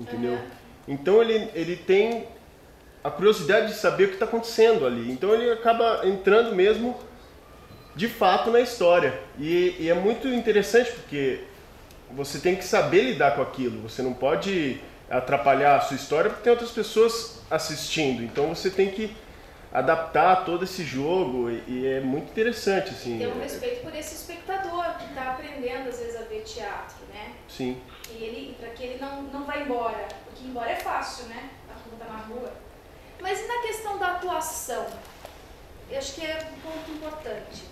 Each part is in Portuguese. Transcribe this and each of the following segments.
entendeu? Então ele tem a curiosidade de saber o que está acontecendo ali. Então ele acaba entrando mesmo, de fato, na história. E é muito interessante porque você tem que saber lidar com aquilo. Você não pode atrapalhar a sua história porque tem outras pessoas assistindo. Então você tem que adaptar todo esse jogo e é muito interessante, assim. Ter um respeito por esse espectador que está aprendendo às vezes a ver teatro, né? Sim. E para que ele não vá embora, porque ir embora é fácil, né? Tá na rua. Mas e na questão da atuação? Eu acho que é um ponto importante.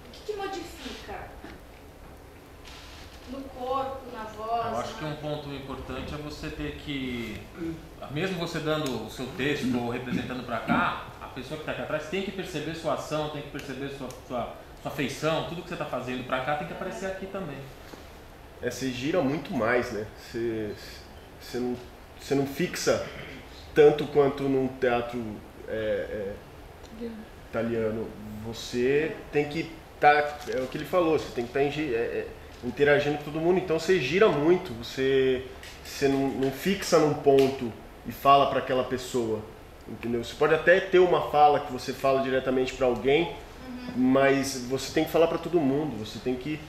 O que modifica? No corpo, na voz? Eu acho que um ponto importante é você ter que, mesmo você dando o seu texto ou representando para cá, a pessoa que está aqui atrás tem que perceber sua ação, tem que perceber sua feição, tudo que você está fazendo para cá tem que aparecer aqui também. Você gira muito mais, né? Você não fixa tanto quanto num teatro italiano. Você tem que estar, é o que ele falou, você tem que estar interagindo com todo mundo, então você gira muito, você não fixa num ponto e fala para aquela pessoa, entendeu? Você pode até ter uma fala que você fala diretamente para alguém, mas você tem que falar para todo mundo, você tem que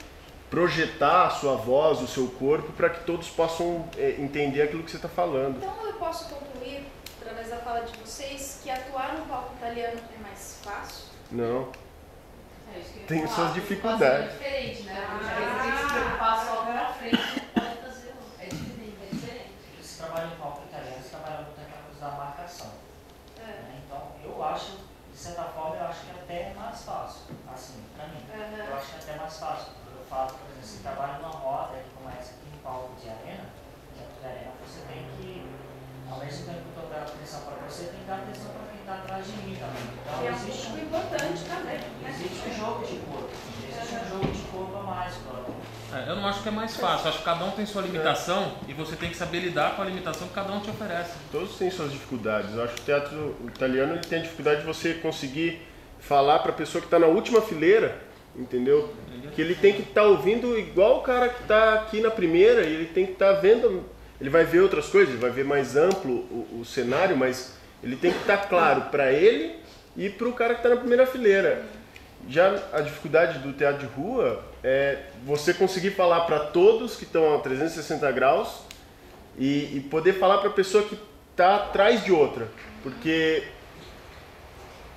projetar a sua voz, o seu corpo, para que todos possam entender aquilo que você está falando. Então eu posso concluir, através da fala de vocês, que atuar no palco italiano é mais fácil? Não. Tem suas dificuldades. É diferente, né? Às vezes tem que se preocupar só pra frente, pode fazer. É diferente. Esse trabalho em palco italiano, esse trabalho muito naquela coisa da marcação. Né? Então, eu acho, de certa forma, eu acho que é até mais fácil, assim, pra mim. Eu acho que é até mais fácil. Eu falo, por exemplo, se trabalha numa roda, como essa aqui em palco de arena, você tem que, ao mesmo tempo que eu estou dando atenção para você, tem que dar atenção para quem está atrás de mim também. Então, É um pouco importante também. Existe um jogo de corpo. Existe um jogo de corpo a mais, Eu não acho que é mais fácil, acho que cada um tem sua limitação e você tem que saber lidar com a limitação que cada um te oferece. Todos têm suas dificuldades. Eu acho que o teatro italiano ele tem a dificuldade de você conseguir falar para a pessoa que está na última fileira, entendeu? Que ele tem que estar ouvindo igual o cara que está aqui na primeira e ele tem que estar vendo, ele vai ver outras coisas, ele vai ver mais amplo o cenário, mas ele tem que estar claro para ele e para o cara que está na primeira fileira. Já a dificuldade do teatro de rua é você conseguir falar para todos que estão a 360 graus e poder falar para a pessoa que está atrás de outra, porque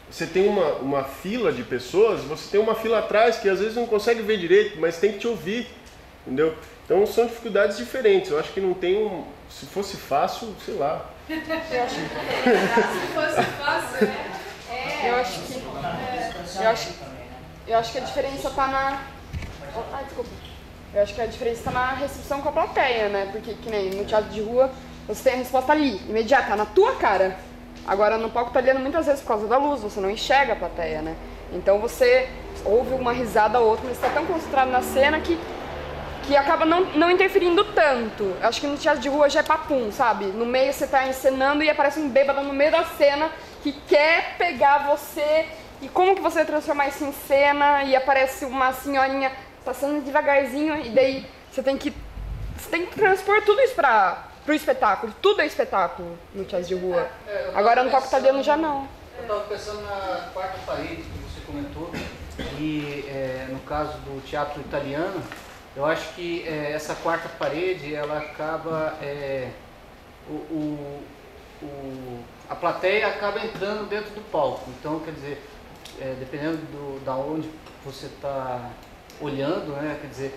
você tem uma fila de pessoas, você tem uma fila atrás que às vezes não consegue ver direito, mas tem que te ouvir, entendeu? Então são dificuldades diferentes. Eu acho que não tem se fosse fácil, sei lá. Se fosse fácil, né? Eu acho que a diferença tá na... desculpa. Eu acho que a diferença tá na recepção com a plateia, né? Porque, que nem no teatro de rua, você tem a resposta ali, imediata, na tua cara. Agora, no palco italiano, muitas vezes, por causa da luz, você não enxerga a plateia, né? Então você ouve uma risada ou outra, mas você tá tão concentrado na cena que acaba não interferindo tanto. Eu acho que no teatro de rua já é papum, sabe? No meio você tá encenando e aparece um bêbado no meio da cena que quer pegar você. E como que você transformar isso em cena? E aparece uma senhorinha passando devagarzinho e daí você tem que transpor tudo isso pro espetáculo. Tudo é espetáculo no teatro de rua. Agora no palco italiano já não. Eu estava pensando na quarta parede que você comentou. E no caso do teatro italiano, eu acho que essa quarta parede, ela acaba... a plateia acaba entrando dentro do palco. Então, quer dizer, dependendo da onde você está olhando, né? Quer dizer,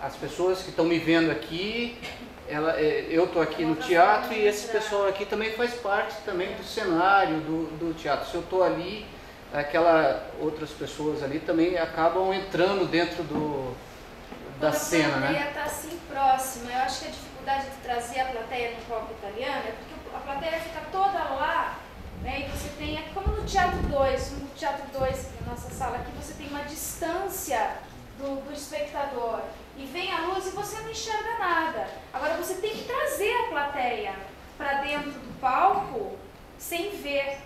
as pessoas que estão me vendo aqui, eu estou aqui no teatro e esse pessoal aqui também faz parte também do cenário do teatro. Se eu estou ali, outras pessoas ali também acabam entrando dentro da cena, né? A plateia está assim próxima. Eu acho que a dificuldade de trazer a plateia no palco italiano é porque a plateia fica toda lá, né? E você tem, como no Teatro 2, na nossa sala aqui, você tem uma distância do espectador e vem a luz e você não enxerga nada. Agora você tem que trazer a plateia para dentro do palco sem ver.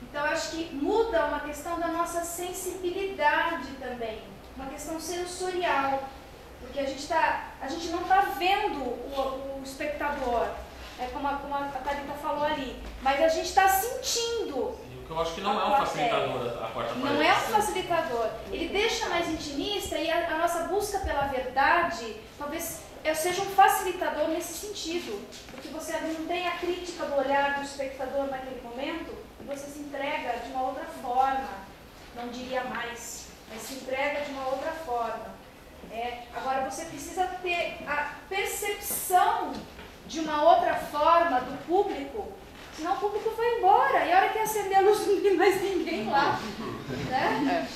Então eu acho que muda uma questão da nossa sensibilidade também, uma questão sensorial, porque a gente está a gente não está vendo o espectador, como a Thalita falou ali, mas a gente está sentindo. E o que eu acho que não é um facilitador a quarta parede. Não é um facilitador. Ele deixa mais intimista e a nossa busca pela verdade talvez seja um facilitador nesse sentido, porque você não tem a crítica do olhar do espectador naquele momento e você se entrega de uma outra forma, não diria mais, mas se entrega de uma outra forma. Agora você precisa ter a percepção de uma outra forma do público, senão o público vai embora e a hora que acender a luz não tem mais ninguém lá, né?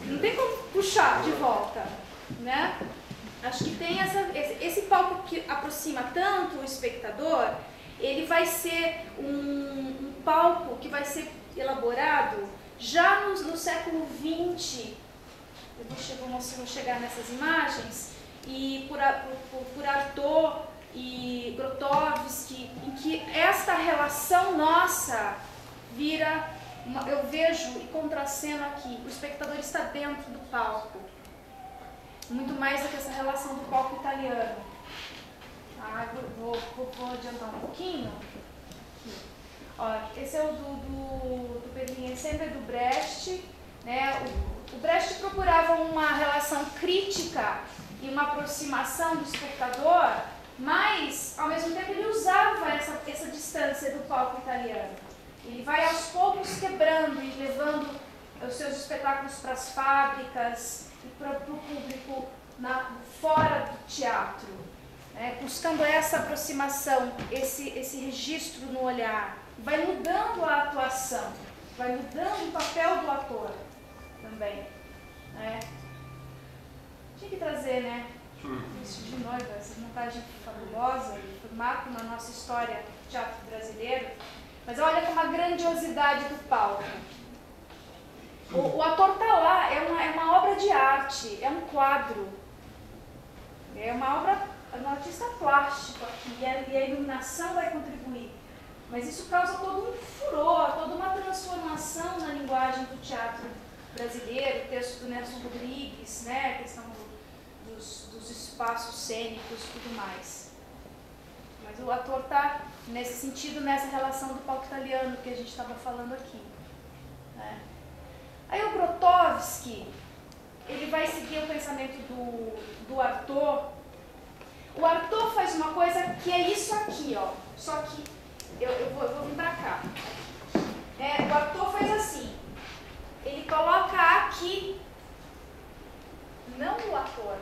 Não tem como puxar de volta, né? Acho que tem esse palco que aproxima tanto o espectador, ele vai ser um palco que vai ser elaborado já no século XX. Vou chegar nessas imagens, e por Artaud e Grotowski, em que esta relação nossa vira, eu vejo e contraceno aqui, o espectador está dentro do palco, muito mais do que essa relação do palco italiano. Vou adiantar um pouquinho. Esse é o do Berlim Ensemble, do Brecht, né? O Brecht procurava uma relação crítica e uma aproximação do espectador, mas, ao mesmo tempo, ele usava essa distância do palco italiano. Ele vai, aos poucos, quebrando e levando os seus espetáculos para as fábricas e para o público fora do teatro, né? Buscando essa aproximação, esse registro no olhar. Vai mudando a atuação, vai mudando o papel do ator também, né? Tinha que trazer, né? Isso de noiva, essa montagem fabulosa, que marca na nossa história do teatro brasileiro. Mas olha como a grandiosidade do palco. O ator está lá, é uma obra de arte, é um quadro, é uma obra, um artista plástico aqui, e a iluminação vai contribuir. Mas isso causa todo um furor, toda uma transformação na linguagem do teatro brasileiro, o texto do Nelson Rodrigues, né, a questão dos espaços cênicos e tudo mais. Mas o ator está, nesse sentido, nessa relação do palco italiano que a gente estava falando aqui, né? Aí o Grotowski, ele vai seguir o pensamento do Artaud. O Artaud faz uma coisa que é isso aqui, ó. Só que eu vou vir para cá. O Artaud faz assim. Ele coloca aqui, não o ator.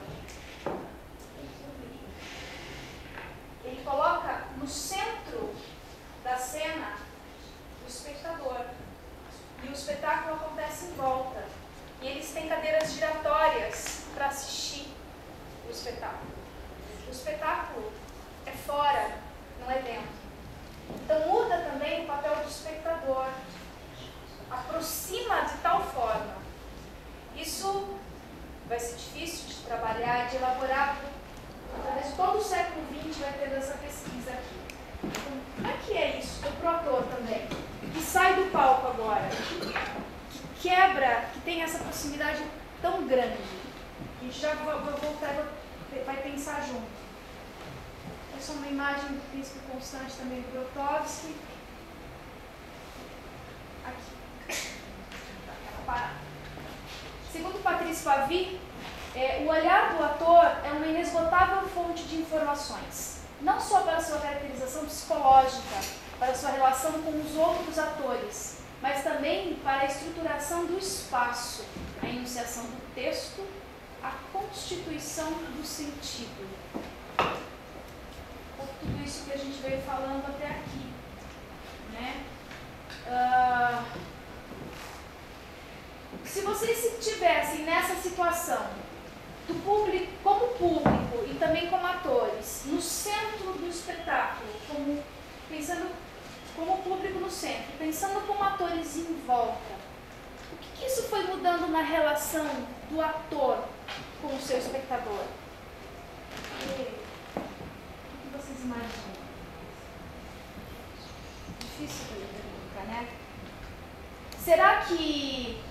Ele coloca no centro da cena o espectador. E o espetáculo acontece em volta. E eles têm cadeiras giratórias para assistir o espetáculo. O espetáculo é fora, não é dentro. Então muda também o papel do espectador. Aproxima de tal forma. Isso vai ser difícil de trabalhar, de elaborar. Através de todo o século XX vai ter essa pesquisa aqui. Então, como é que é isso para o ator também? Que sai do palco agora, que quebra, que tem essa proximidade tão grande. A gente já vai voltar, vai pensar junto. Essa é uma imagem do Príncipe Constante também do Grotowski. Aqui. Segundo Patrice Pavy, o olhar do ator é uma inesgotável fonte de informações, não só para sua caracterização psicológica, para sua relação com os outros atores, mas também para a estruturação do espaço, a enunciação do texto, a constituição do sentido. Por tudo isso que a gente veio falando até aqui, né? Se vocês estivessem nessa situação, do público, como público e também como atores, no centro do espetáculo, pensando como público no centro, pensando como atores em volta, o que isso foi mudando na relação do ator com o seu espectador? O que vocês imaginam? Difícil de perguntar, né? Será que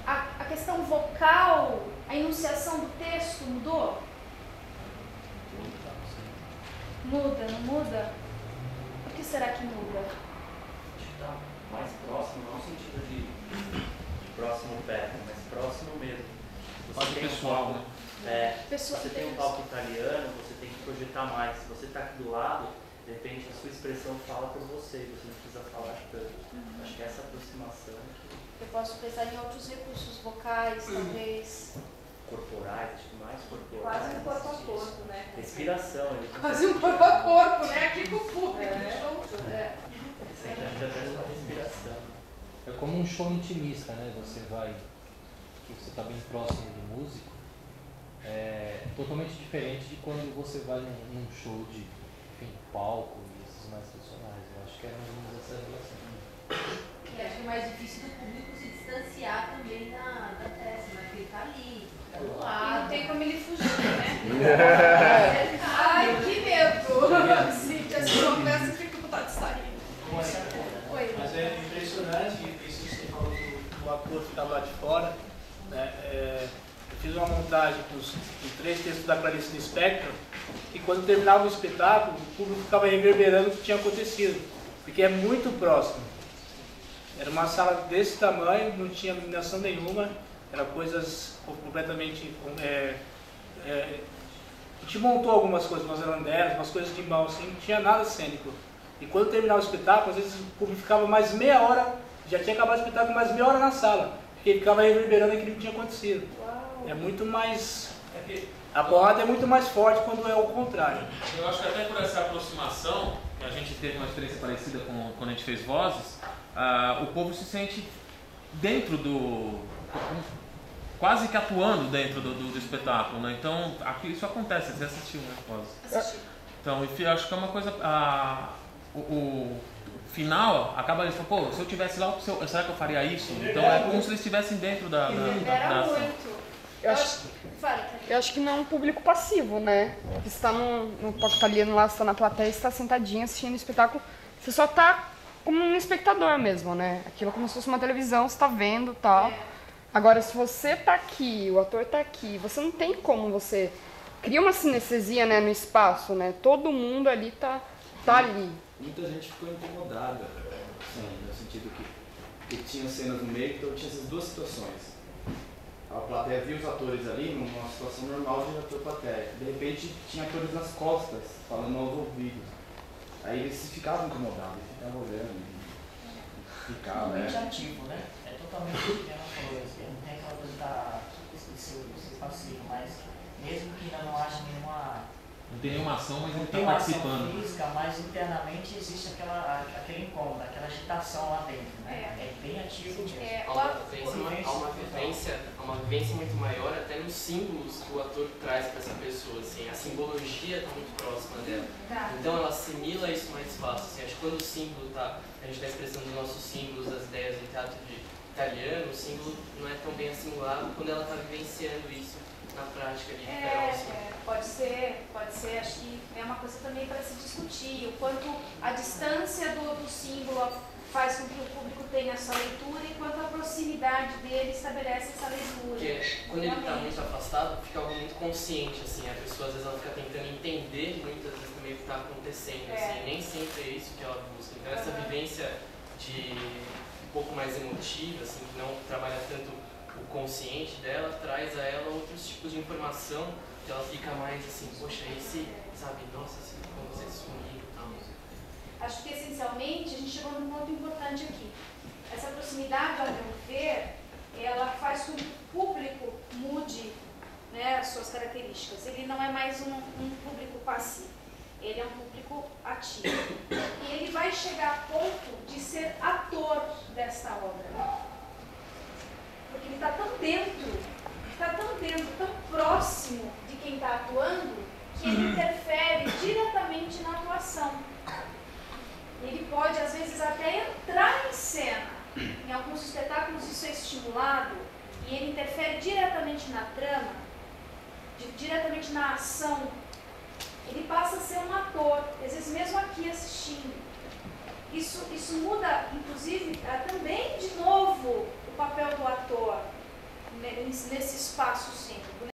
a questão vocal, a enunciação do texto mudou? Muda, não muda? Por que será que muda? Está mais próximo, não no sentido de próximo perto, mas próximo mesmo. Quase pessoal, né? Você tem um palco italiano, você tem que projetar mais. Se você está aqui do lado, de repente a sua expressão fala por você não precisa falar tanto. Acho que essa aproximação Eu posso pensar em outros recursos vocais, talvez. corporais, tipo, mais corporais. Quase um corpo a corpo, né? Respiração. Quase um corpo a corpo, né? Aqui com o público. Você ainda tem uma respiração. É como um show intimista, né? Você vai, que você está bem próximo do músico, é totalmente diferente de quando você vai num show de palco e esses mais tradicionais. Eu acho que é mais ou menos essa relação. E acho que é mais difícil do público se distanciar também da peça, né? Porque ele tá ali, tá do E lado. não tem como ele fugir, né? Ai, que medo! Cíntia, se eu confesso, fico com vontade de sair. Oi. Mas é impressionante isso que você falou do ator ficar lá de fora. Né? Eu fiz uma montagem dos 3 textos da Clarice Lispector e quando terminava o espetáculo, o público ficava reverberando o que tinha acontecido, porque é muito próximo. Era uma sala desse tamanho, não tinha iluminação nenhuma, eram coisas completamente... a gente montou algumas coisas, umas lanternas, umas coisas de mão, assim, não tinha nada cênico. E quando terminava o espetáculo, às vezes o público ficava mais meia hora, já tinha acabado o espetáculo, mais meia hora na sala, porque ele ficava reverberando aquilo que tinha acontecido. É muito mais... A porrada é muito mais forte quando é o contrário. Eu acho que até por essa aproximação, que a gente teve uma experiência parecida com quando a gente fez vozes, o povo se sente dentro quase que atuando dentro do espetáculo, né? Então, aqui isso acontece, você assistiu, né, Vozes? Assisti. Então, eu acho que é uma coisa... O final acaba eles falam, pô, se eu tivesse lá, será que eu faria isso? Então é como se eles estivessem dentro da ação. Muito. Eu acho que não é um público passivo, né? Você está no palco italiano lá, você está na plateia, você está sentadinho assistindo o espetáculo, você só está como um espectador mesmo, né? Aquilo é como se fosse uma televisão, você está vendo e tal. Agora, se você está aqui, o ator está aqui, você não tem como você... Cria uma sinestesia, né, no espaço, né? Todo mundo ali tá ali. Muita gente ficou incomodada, assim, no sentido que tinha cenas no meio, então tinha essas duas situações. A plateia via os atores ali numa situação normal de ator-plateia. De repente tinha atores nas costas, falando aos ouvidos. Aí eles ficavam incomodados, eles ficavam olhando. Ficavam, totalmente ativo, né? É totalmente o que ela falou, não tem aquela coisa da ser passivo, mas mesmo que ainda não haja nenhuma... Não tem nenhuma ação, mas ele está ação participando. física, mas internamente existe aquele incômodo, aquela agitação lá dentro, né? É bem ativo mesmo. Há uma vivência muito maior até nos símbolos que o ator traz para essa pessoa, assim, a simbologia está muito próxima dela. Então ela assimila isso mais fácil, assim, acho que quando o símbolo a gente está expressando os nossos símbolos, as ideias do teatro italiano, o símbolo não é tão bem assimilado quando ela está vivenciando isso na prática ali de pode ser, acho que é uma coisa também para se discutir, o quanto a distância do símbolo faz com que o público tenha essa leitura e quanto a proximidade dele estabelece essa leitura. Porque quando ele está muito afastado, fica algo muito consciente, assim, a pessoa às vezes ela fica tentando entender muitas vezes também o que está acontecendo, assim, nem sempre é isso que ela busca. Então essa vivência de um pouco mais emotiva, assim, que não trabalha tanto o consciente dela, traz a ela outros tipos de informação que ela fica mais assim, poxa, esse, sabe, nossa, como você sumiu e tal. Acho que essencialmente a gente chegou num ponto importante aqui. Essa proximidade, ao meu ver, ela faz com que o público mude, né, as suas características. Ele não é mais um público passivo, ele é um público ativo. E ele vai chegar a ponto de ser ator desta obra. Porque ele está tão dentro, tão próximo de quem está atuando, que ele interfere diretamente na atuação. Ele pode, às vezes, até entrar em cena. Em alguns espetáculos isso é estimulado e ele interfere diretamente na trama, diretamente na ação. Ele passa a ser um ator, às vezes mesmo aqui assistindo. Isso muda, inclusive, também, de novo, o papel do ator nesse espaço cênico.